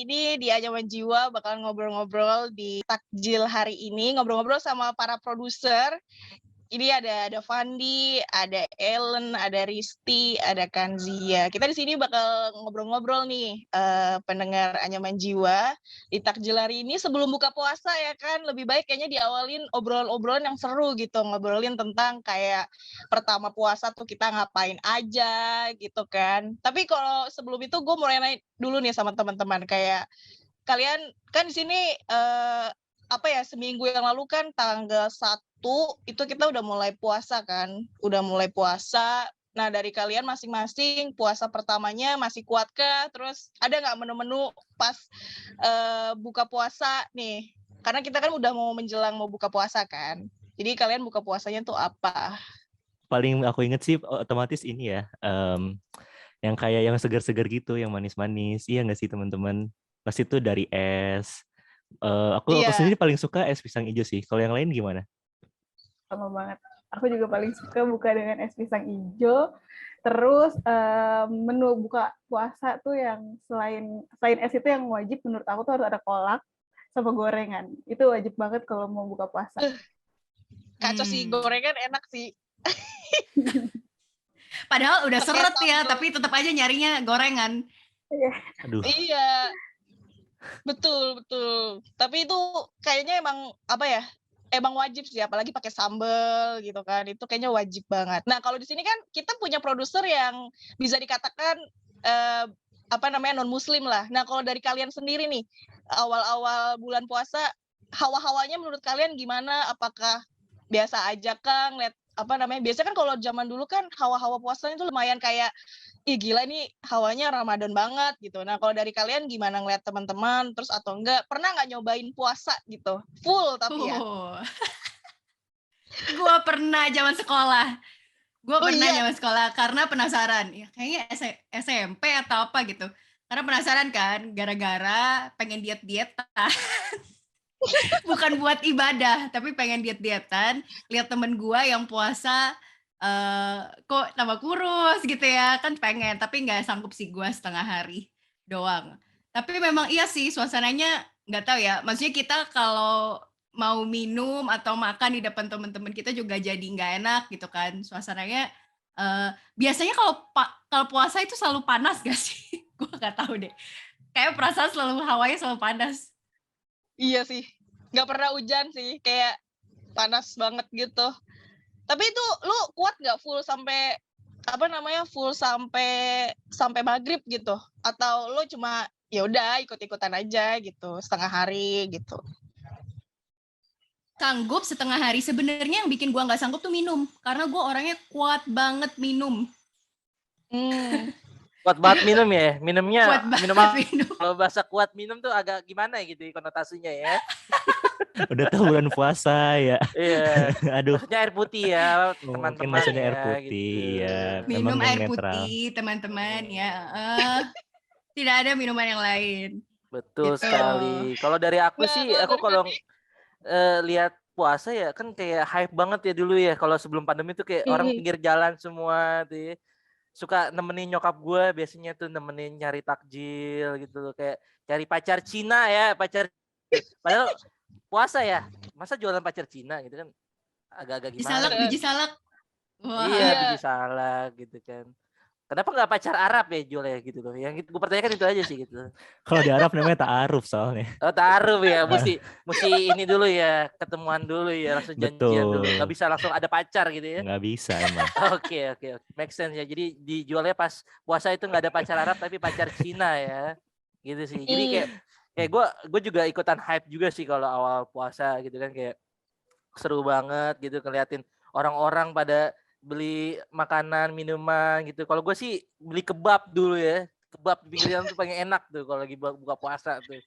hari ini di Anyaman Jiwa bakalan ngobrol-ngobrol di takjil hari ini, ngobrol-ngobrol sama para produser. Ini ada Fandi, ada Ellen, ada Risti, ada Kanzia. Kita di sini bakal ngobrol-ngobrol nih, pendengar Anyaman Jiwa. Di takjil hari ini sebelum buka puasa ya kan, lebih baik kayaknya diawalin obrolan-obrolan yang seru gitu. Ngobrolin tentang kayak pertama puasa tuh kita ngapain aja gitu kan. Tapi kalau sebelum itu gue mau nanya dulu nih sama teman-teman, kayak kalian kan di sini seminggu yang lalu kan tanggal 1 itu kita udah mulai puasa kan, udah mulai puasa. Nah dari kalian masing-masing puasa pertamanya masih kuatkah? Terus ada nggak menu-menu pas buka puasa nih? Karena kita kan udah mau menjelang mau buka puasa kan. Jadi kalian buka puasanya tuh apa? Paling aku inget sih otomatis ini ya, yang kayak yang segar-segar gitu, yang manis-manis. Iya nggak sih teman-teman? Pasti itu dari es. Aku Iya. sendiri paling suka es pisang hijau sih. Kalau yang lain gimana? Sama banget. Aku juga paling suka buka dengan es pisang hijau. Terus menu buka puasa tuh yang selain es itu yang wajib menurut aku tuh harus ada kolak sama gorengan. Itu wajib banget kalau mau buka puasa. Kacau sih, gorengan enak sih. Padahal udah Pakai seret ya, sambal. tapi tetap aja nyarinya gorengan. Aduh. Iya. Betul. Tapi itu kayaknya emang wajib sih, apalagi pakai sambal gitu kan. Itu kayaknya wajib banget. Nah, kalau di sini kan kita punya produser yang bisa dikatakan non muslim lah. Nah, kalau dari kalian sendiri nih, awal-awal bulan puasa hawa-hawanya menurut kalian gimana? Apakah biasa aja kah ngeliat biasanya kan kalau zaman dulu kan hawa-hawa puasanya itu lumayan kayak ih gila nih hawanya Ramadan banget gitu. Nah, kalau dari kalian gimana ngeliat teman-teman terus atau enggak pernah nggak nyobain puasa gitu? Full tapi ya. Gue pernah zaman sekolah. Iya. Zaman sekolah karena penasaran. Ya, kayaknya SMP atau apa gitu. Karena penasaran kan, gara-gara pengen diet-dietan. Bukan buat ibadah, tapi pengen diet-dietan. Lihat temen gue yang puasa, kok tambah kurus gitu ya. Kan pengen, tapi nggak sanggup sih gue setengah hari doang. Tapi memang iya sih, suasananya nggak tahu ya. Maksudnya kita kalau mau minum atau makan di depan teman-teman kita juga jadi nggak enak gitu kan. Suasananya biasanya kalau puasa itu selalu panas gak sih? Gue nggak tahu deh. Kayak perasaan selalu hawanya selalu panas. Iya sih, nggak pernah hujan sih, kayak panas banget gitu. Tapi itu lu kuat nggak full sampai sampai maghrib gitu? Atau lu cuma ya udah ikut-ikutan aja gitu, setengah hari gitu? Sanggup setengah hari. Sebenarnya yang bikin gua nggak sanggup tuh minum, karena gua orangnya kuat banget minum. Kuat banget minum ya, minumnya Kuat banget minum. Kalau bahasa kuat minum tuh agak gimana gitu konotasinya ya. Udah tahu bulan puasa ya. Iya. Aduh. Maksudnya air putih ya, teman-teman. Mungkin maksudnya ya, air putih gitu. ya. Minum Memang air netral. putih, teman-teman ya. Tidak ada minuman yang lain. Betul gitu. sekali. Kalau dari aku sih, aku kalau lihat puasa ya kan kayak hype banget ya dulu ya. Kalau sebelum pandemi tuh kayak orang pinggir jalan semua tuh ya. Suka nemenin nyokap gue biasanya tuh nemenin nyari takjil gitu, kayak cari pacar Cina ya, padahal puasa ya, masa jualan pacar Cina gitu kan agak-agak gimana. Biji salak. Wah. Iya, biji salak gitu kan. Kenapa nggak pacar Arab ya jual ya gitu loh. Yang gue pertanyakan itu aja sih gitu. Kalau di Arab namanya ta'aruf soalnya. Oh, ta'aruf ya, mesti ini dulu ya, ketemuan dulu ya, langsung janjian dulu. Nggak bisa langsung ada pacar gitu ya. Nggak bisa emang. Oke. Make sense ya. Jadi dijualnya pas puasa itu nggak ada pacar Arab tapi pacar Cina ya. Gitu sih. Jadi kayak gue juga ikutan hype juga sih kalau awal puasa gitu kan, kayak seru banget gitu ngeliatin orang-orang pada beli makanan, minuman gitu. Kalau gue sih beli kebab dulu ya. Kebab di pinggir jalan tuh paling enak tuh kalau lagi buka puasa tuh.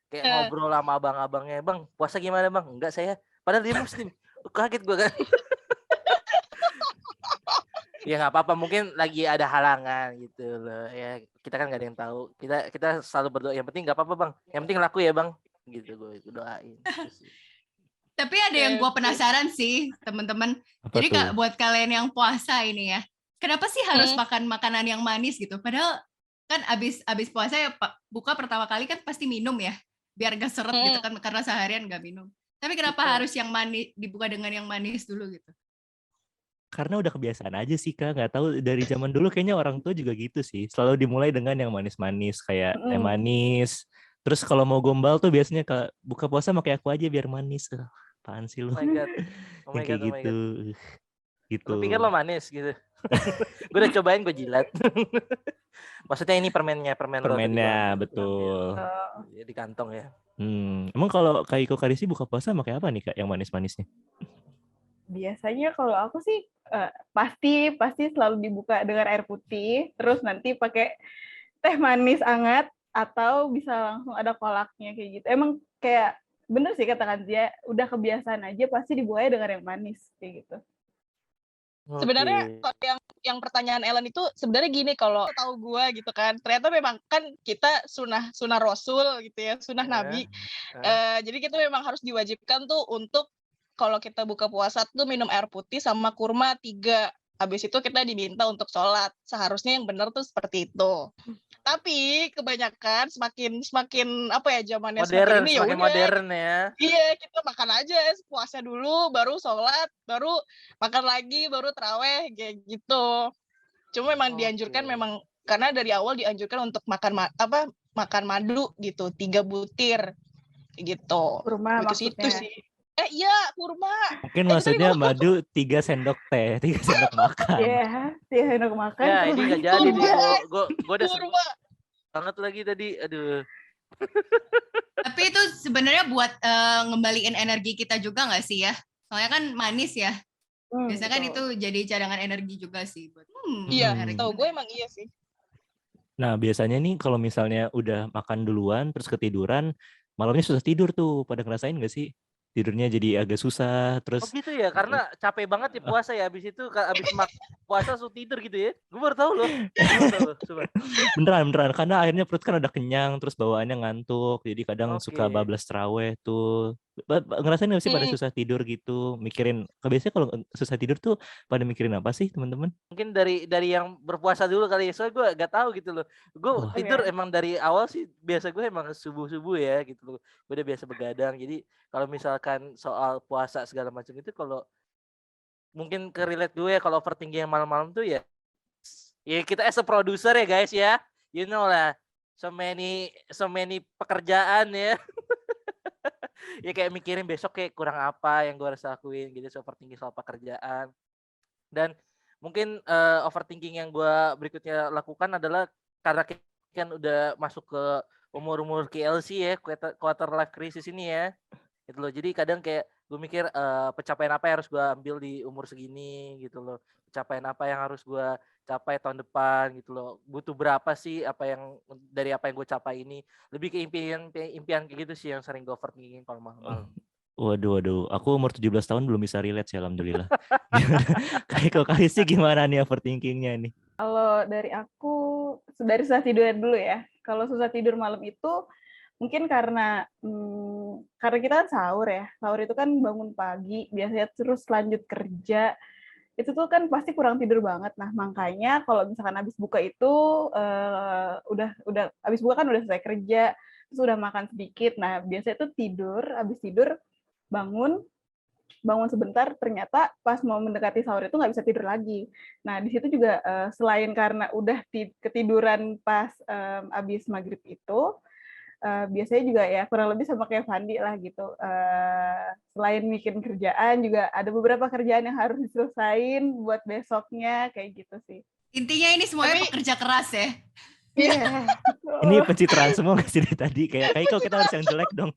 Kayak ngobrol sama abang-abangnya. Bang, puasa gimana bang? Enggak saya. Padahal dia muslim. Kaget gue kan. Ya nggak apa-apa. Mungkin lagi ada halangan gitu loh. Ya kita kan nggak ada yang tahu. Kita selalu berdoa. Yang penting nggak apa-apa bang. Yang penting laku ya bang. Gitu gue doain. Gitu. Tapi ada yang gue penasaran sih, teman-teman. Jadi buat kalian yang puasa ini ya, kenapa sih harus makan makanan yang manis gitu? Padahal kan abis puasa ya buka pertama kali kan pasti minum ya, biar gak seret gitu kan karena seharian gak minum. Tapi kenapa Betul. harus yang manis dibuka dengan yang manis dulu gitu? Karena udah kebiasaan aja sih Kak, nggak tahu dari zaman dulu kayaknya orang tua juga gitu sih. Selalu dimulai dengan yang manis-manis kayak teh manis. Terus kalau mau gombal tuh biasanya buka puasa pakai aku aja biar manis. Apaan sih lu? Oh my god. Oh Yang my kayak god, oh my gitu. god. Gitu. Lu pikir lo manis gitu. Gue udah cobain, gue jilat. Maksudnya ini permen lo tadi Permennya Bang. betul. Ya, di kantong ya. Emang kalau Kak Iko Karisi buka puasa pakai apa nih Kak yang manis-manisnya? Biasanya kalau aku sih pasti selalu dibuka dengan air putih, terus nanti pakai teh manis hangat atau bisa langsung ada kolaknya kayak gitu. Emang kayak bener sih katakan dia udah kebiasaan aja pasti dibukanya dengan yang manis kayak gitu. Sebenarnya kalau yang pertanyaan Ellen itu sebenarnya gini, kalau tahu gue gitu kan, ternyata memang kan kita sunah Rasul gitu ya, sunah Nabi. Jadi kita memang harus diwajibkan tuh untuk kalau kita buka puasa tuh minum air putih sama kurma 3. Habis itu kita diminta untuk sholat. Seharusnya yang benar tuh seperti itu. Tapi kebanyakan semakin apa ya, zamannya modern, semakin ini ya semakin udah. modern ya. Iya, kita makan aja puasa dulu, baru sholat, baru makan lagi, baru taraweh kayak gitu. Cuma memang dianjurkan memang karena dari awal dianjurkan untuk makan madu gitu, 3 butir gitu. Kurma Ke situ maksudnya. sih. Iya, kurma. Mungkin maksudnya madu 3 sendok teh, 3 sendok makan. Iya, dia enak makan. Ya, ini nggak jadi nih. Gue udah kurma banget lagi tadi. Aduh. Tapi itu sebenarnya buat ngembaliin energi kita juga nggak sih ya? Soalnya kan manis ya. Biasanya kan itu jadi cadangan energi juga sih buat. Iya, tau gue emang iya sih. Nah, biasanya nih kalau misalnya udah makan duluan terus ketiduran, malamnya susah tidur tuh. Pada ngerasain nggak sih? Tidurnya jadi agak susah, terus Oh gitu ya, karena capek banget ya puasa ya. Abis itu abis puasa langsung tidur gitu ya. Gue baru tahu loh. Beneran. Karena akhirnya perut kan udah kenyang, terus bawaannya ngantuk. Jadi kadang suka bablas taraweh tuh. Ngerasain nggak sih pada susah tidur gitu? Mikirin, biasanya kalau susah tidur tuh pada mikirin apa sih teman-teman? Mungkin dari yang berpuasa dulu kali ya. Soalnya gue gak tahu gitu loh. Gue tidur emang dari awal sih biasa gue emang subuh-subuh ya gitu loh. Gue udah biasa begadang. Jadi kalau misalkan soal puasa segala macam itu, kalau mungkin ke relate gue ya, kalau overthinking yang malam-malam tuh ya kita as a producer ya guys ya. You know lah. So many pekerjaan ya. Ya kayak mikirin besok kayak kurang apa yang gue harus lakuin gitu, overthinking soal pekerjaan. Dan mungkin overthinking yang gue berikutnya lakukan adalah karena kan udah masuk ke umur KLC ya, quarter life crisis ini ya, gitu loh. Jadi kadang kayak gue mikir pencapaian apa yang harus gue ambil di umur segini gitu loh, pencapaian apa yang harus gue capai tahun depan gitu loh, butuh berapa sih dari apa yang gue capai ini, lebih ke impian kayak gitu sih yang sering gue overthinking kalau malam-malam. Waduh, aku umur 17 tahun belum bisa relate sih, alhamdulillah. Kayak kok sih gimana nih overthinkingnya nih? Kalau dari aku, dari susah tidur dulu ya. Kalau susah tidur malam itu mungkin karena kita kan sahur ya. Sahur itu kan bangun pagi, biasanya terus lanjut kerja. Itu tuh kan pasti kurang tidur banget. Nah, makanya kalau misalkan habis buka itu udah habis buka kan udah selesai kerja, terus udah makan sedikit. Nah, biasanya tuh habis tidur bangun sebentar, ternyata pas mau mendekati sahur itu nggak bisa tidur lagi. Nah, di situ juga selain karena udah ketiduran pas habis maghrib itu, biasanya juga ya kurang lebih sama kayak Fandi lah gitu. Selain mikirin kerjaan, juga ada beberapa kerjaan yang harus diselesain buat besoknya, kayak gitu sih. Intinya ini semuanya pekerja keras ya. Iya. Ini pencitraan semua nggak sih dari tadi? Kayak kalau kita harus yang jelek dong,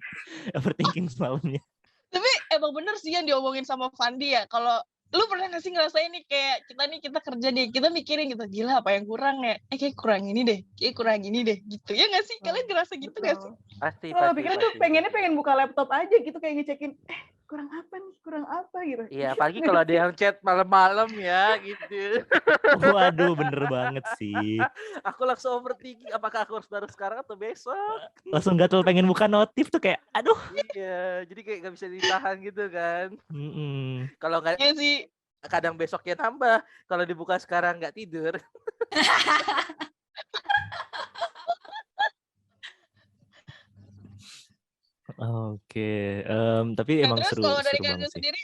overthinking semalamnya. Tapi emang bener sih yang diomongin sama Fandi ya, kalau lu pernah nggak sih ngerasain nih kayak kita kerja nih, kita mikirin gitu, gila apa yang kurang ya, kayak kurang ini deh, kayak kurang ini deh gitu ya nggak sih? Kalian ngerasa gitu nggak sih? Pasti. Pikirnya tuh pengen buka laptop aja gitu, kayak ngecekin kurang apa gitu. Iya, apalagi kalau ada yang chat malam-malam ya gitu. Waduh, bener banget sih. Aku langsung overthinking, apakah aku harus baru sekarang atau besok? Langsung gatel pengen buka notif tuh kayak, aduh. Iya, jadi kayak gak bisa ditahan gitu kan. Kalau nggak Iya sih. kadang besoknya nambah, kalau dibuka sekarang nggak tidur. Oke, tapi Nah, emang terus seru kalau dari seru Kenzo banget sih. sendiri,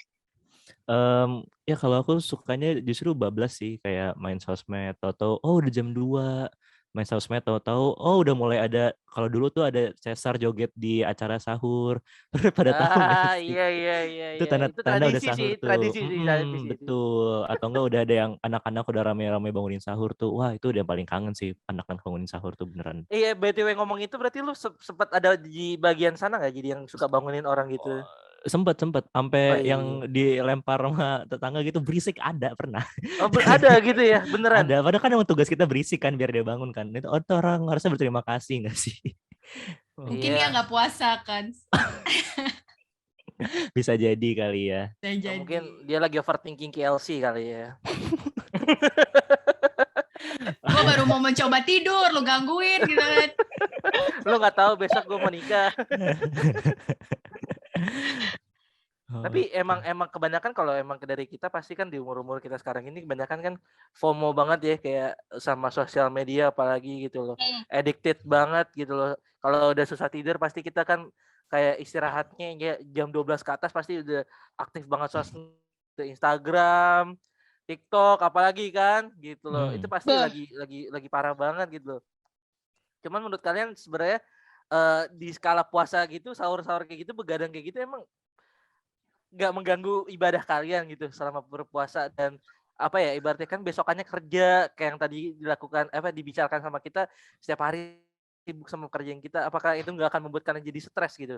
Ya kalau aku sukanya justru bablas sih, kayak main sosmed, tahu-tahu oh udah jam 2, main sosmed tahu-tahu oh udah mulai ada, kalau dulu tuh ada Cesar joget di acara sahur. Pada tahu nggak Ah, sih? iya iya iya Itu iya. Itu tanda-tanda udah tradisi sih, sahur tuh. tradisi sih, tradisi sih. Betul. Atau enggak udah ada yang anak-anak udah rame-rame bangunin sahur tuh. Wah, itu udah paling kangen sih, anak-anak bangunin sahur tuh beneran. Iya, BTW ngomong itu berarti lu sempat ada di bagian sana nggak jadi yang suka bangunin orang gitu? Sempet Oh sampai iya. yang dilempar sama tetangga gitu berisik, ada pernah. Oh, ada gitu ya, beneran. Ada, padahal kan emang tugas kita berisik kan biar dia bangun kan. Itu orang harusnya berterima kasih nggak sih? Mungkin dia Iya. nggak puasa kan. Bisa jadi kali ya. Dan Oh, jadi. mungkin dia lagi overthinking KLC kali ya. Gue baru mau mencoba tidur, lu gangguin gitu kan. Lu nggak tahu besok gue mau nikah. Tapi emang kebanyakan kalau emang dari kita pasti kan di umur-umur kita sekarang ini kebanyakan kan FOMO banget ya, kayak sama sosial media apalagi gitu loh. Hmm. Addicted banget gitu loh. Kalau udah susah tidur pasti kita kan kayak istirahatnya ya jam 12 ke atas pasti udah aktif banget sosmed, Instagram, TikTok apalagi kan gitu loh. Itu pasti Bah. lagi parah banget gitu loh. Cuman menurut kalian sebenarnya di skala puasa gitu, sahur-sahur kayak gitu, begadang kayak gitu emang nggak mengganggu ibadah kalian gitu selama berpuasa dan apa ya ibaratnya kan besokannya kerja kayak yang tadi dilakukan dibicarakan sama kita setiap hari sibuk sama kerjaan kita, apakah itu nggak akan membuat kalian jadi stres gitu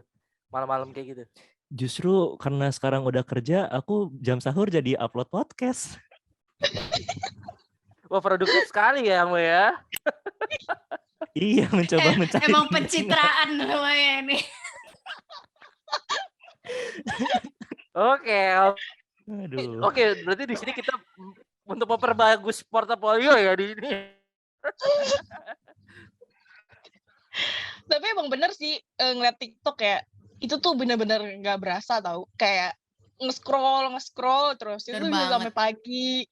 malam-malam kayak gitu? Justru karena sekarang udah kerja, aku jam sahur jadi upload podcast. Wah, produktif sekali ya kamu ya. Iya, mencoba mencari Emang pendengar. pencitraan namanya ini. Oke, Aduh. oke, berarti di sini kita untuk memperbagus portofolio ya di sini. Tapi emang bener sih ngeliat TikTok ya, itu tuh bener-bener nggak berasa tau. Kayak nge-scroll terus itu Bener bisa banget. sampai pagi.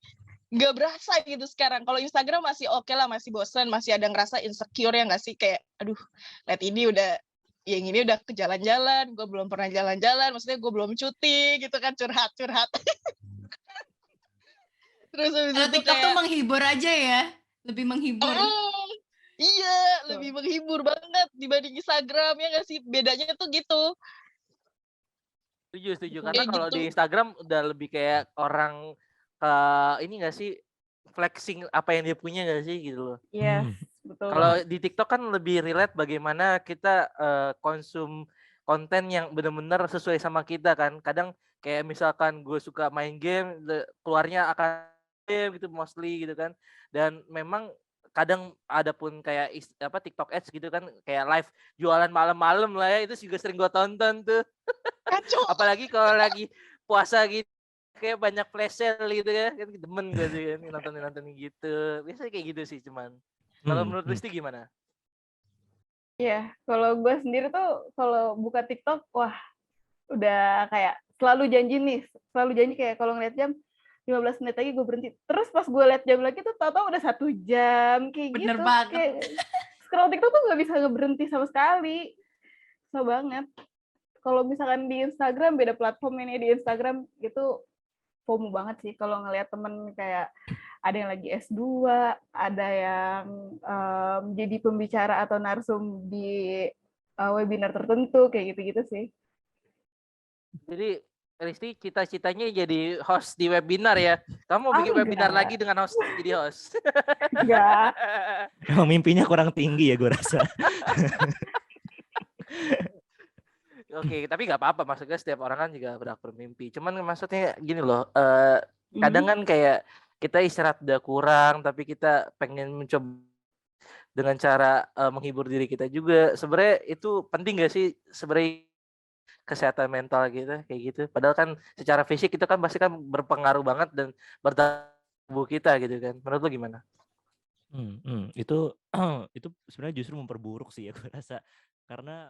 Nggak berasa gitu sekarang. Kalau Instagram masih oke lah, masih bosen, masih ada ngerasa insecure ya nggak sih? Kayak, aduh, lihat ini udah, yang ini udah ke jalan-jalan, gue belum pernah jalan-jalan, maksudnya gue belum cuti gitu kan, curhat-curhat. Terus habis Kalau itu TikTok tuh kayak, menghibur aja ya. Lebih menghibur. iya, lebih menghibur banget dibanding Instagram ya nggak sih? Bedanya tuh gitu. Setuju. Karena Kayak kalau gitu. di Instagram udah lebih kayak orang ini nggak sih flexing apa yang dia punya nggak sih gitu loh. Yes, betul Kalau banget. di TikTok kan lebih relate bagaimana kita konsum konten yang benar-benar sesuai sama kita kan. Kadang kayak misalkan gue suka main game, keluarnya akan game gitu mostly gitu kan. Dan memang kadang ada pun kayak TikTok Ads gitu kan, kayak live jualan malam-malam lah ya, itu juga sering gue tonton tuh. Kacau. Apalagi kalau lagi puasa gitu kayak banyak flash sale gitu kan demen gue sih kan nonton gitu. Biasanya kayak gitu sih cuman. Kalau menurut Risti gimana? Iya, kalau gue sendiri tuh kalau buka TikTok, wah udah kayak selalu janji kayak kalau ngeliat jam 15 menit lagi gue berhenti. Terus pas gue liat jam lagi tuh tau-tau udah 1 jam kayak Bener gitu. banget. Kayak scroll TikTok tuh nggak bisa ngeberhenti sama sekali. Susah banget. Kalau misalkan di Instagram beda platform ini, di Instagram gitu FOMO banget sih kalau ngelihat temen kayak ada yang lagi S2, ada yang jadi pembicara atau narsum di webinar tertentu, kayak gitu-gitu sih. Jadi Risti cita-citanya jadi host di webinar ya? Kamu mau bikin webinar lagi dengan host jadi host? Enggak. Emang mimpinya kurang tinggi ya gue rasa. Oke, tapi nggak apa-apa. Maksudnya setiap orang kan juga berhak bermimpi. Cuman maksudnya gini loh, kadang kan kayak kita istirahat udah kurang, tapi kita pengen mencoba dengan cara menghibur diri kita juga. Sebenarnya itu penting nggak sih sebenarnya kesehatan mental gitu kayak gitu. Padahal kan secara fisik itu kan pasti kan berpengaruh banget dan bertubuh kita gitu kan. Menurut lo gimana? Itu sebenarnya justru memperburuk sih ya gue rasa, karena